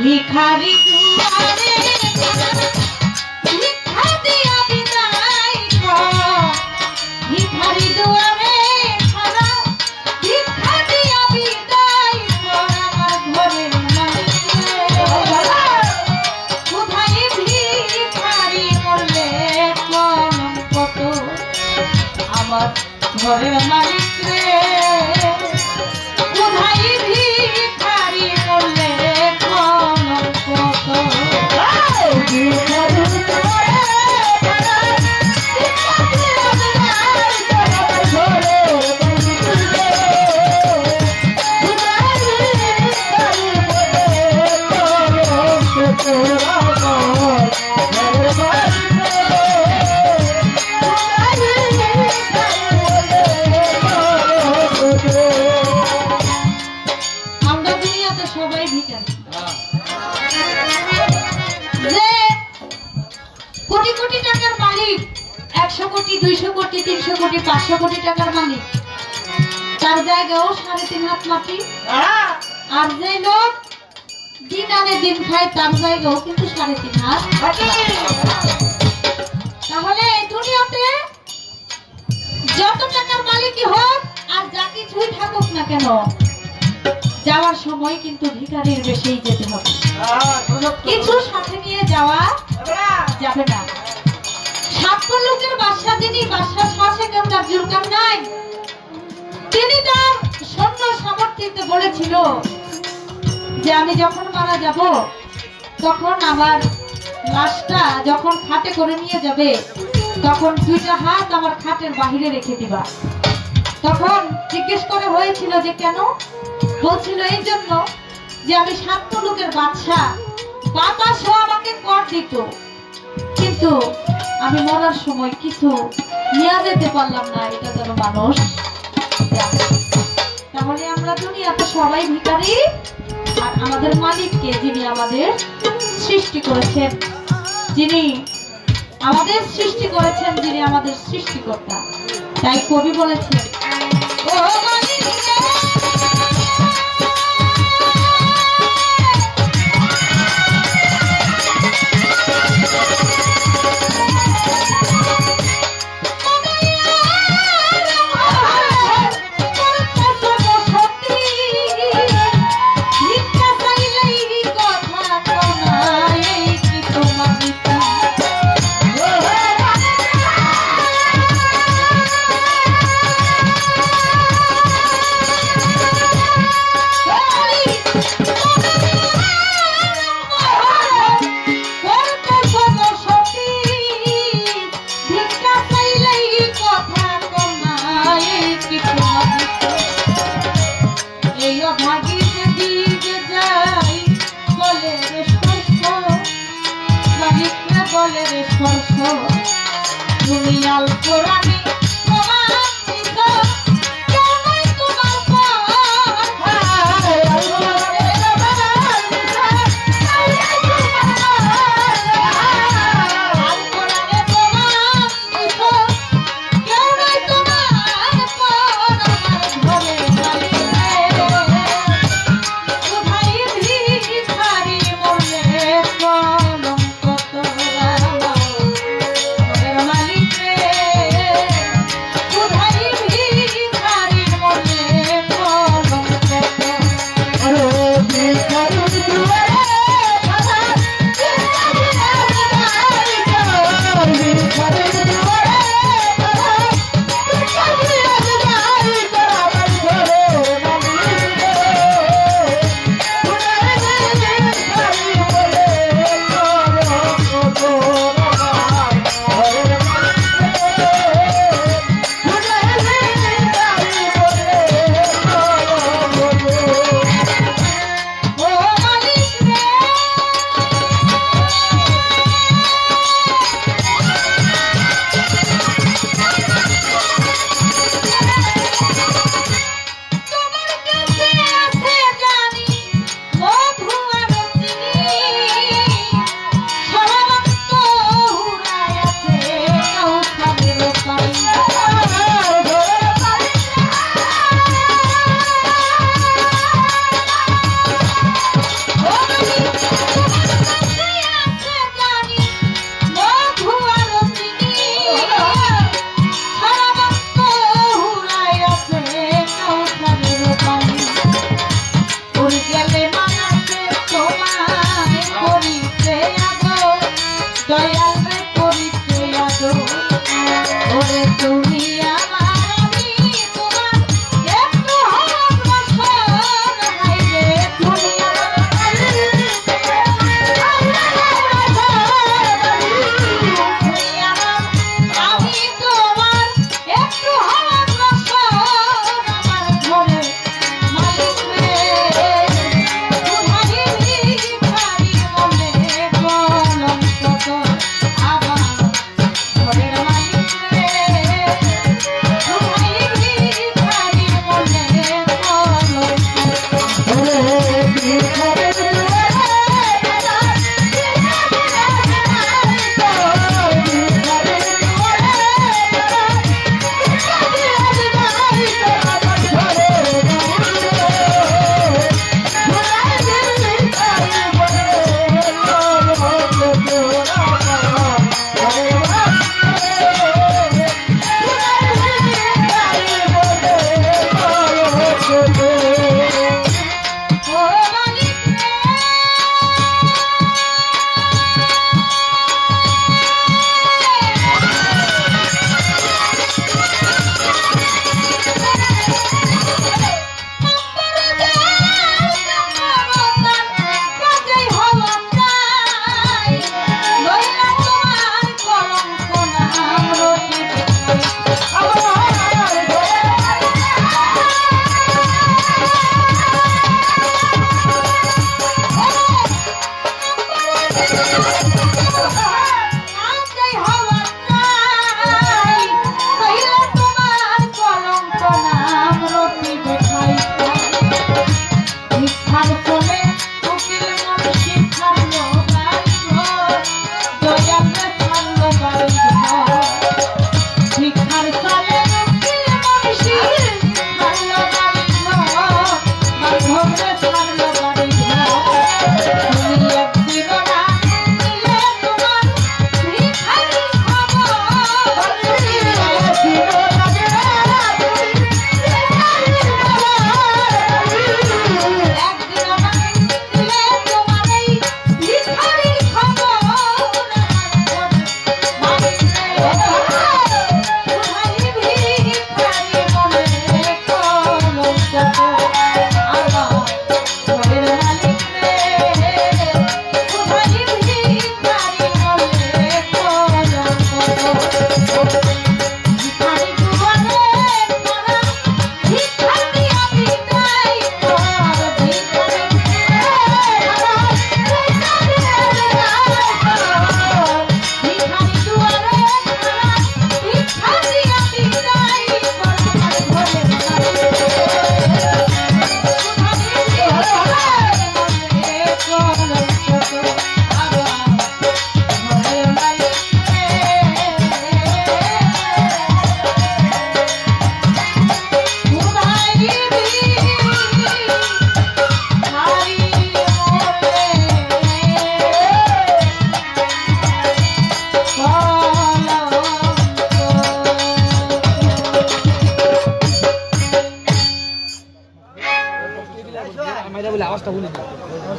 ভিখারি দুয়ারে ভিক্ষা দিয়া বিদায় কর, ভিখারি দুয়ারে খাড়া ভিক্ষা দিয়া বিদায় কর আমার ঘরের মালিকরে। কোথায় ভিখারি মরলে কলঙ্ক তো আমার ঘরের মালিকরে। কোথায় ভিখারি মরলে কলঙ্ক তো আমরা দুনিয়াতে সবাই ভিখারি। যে কোটি কোটি টাকার মালিক, 100 কোটি 200 কোটি 300 কোটি 500 কোটি টাকার মালিক, তার জায়গাও 3.5 হাত মাটি। আর যে লোক দিন আনে দিন খায় তার জায়গাও কিন্তু 3.5 হাত। তাহলে এই দুনিয়াতে যত টাকার মালিকই হোক আর যা কিছুই থাকুক না কেন, যাওয়ার সময় কিন্তু ভিখারির বেশেই যেতে হবে। কিছু সাথে নিয়ে যাওয়া যাবে না। 7 লোকের বাদশা যিনি, বাদশা শাহ সেকান্দার জুলকারনাইন, তিনি তার সৈন্য সামর্থ্যে বলেছিল যে আমি যখন মারা যাব তখন আমার লাশটা যখন খাটে করে নিয়ে যাবে তখন 2টা হাত আমার খাটের বাহিরে রেখে দিবা। তখন জিজ্ঞেস করে হয়েছিল যে কেন? বলছিল এই জন্য যে আমি 7 লোকের বাদশা, বাতাসও আমাকে কর দিত, কিন্তু আমি মরার সময় কিছু নিয়ে যেতে পারলাম না, এটা যেন মানুষ জানে। তাহলে আমরা দুনিয়াতে সবাই ভিখারি, আর আমাদের মালিককে, যিনি আমাদের সৃষ্টি করেছেন, যিনি আমাদের সৃষ্টি করেছেন, যিনি আমাদের সৃষ্টিকর্তা। তাই কবি বলেছেন, ও মালিক দুনিয়াল কোরআনে মালিক রে আমি বলে আওয়াজটা শুনি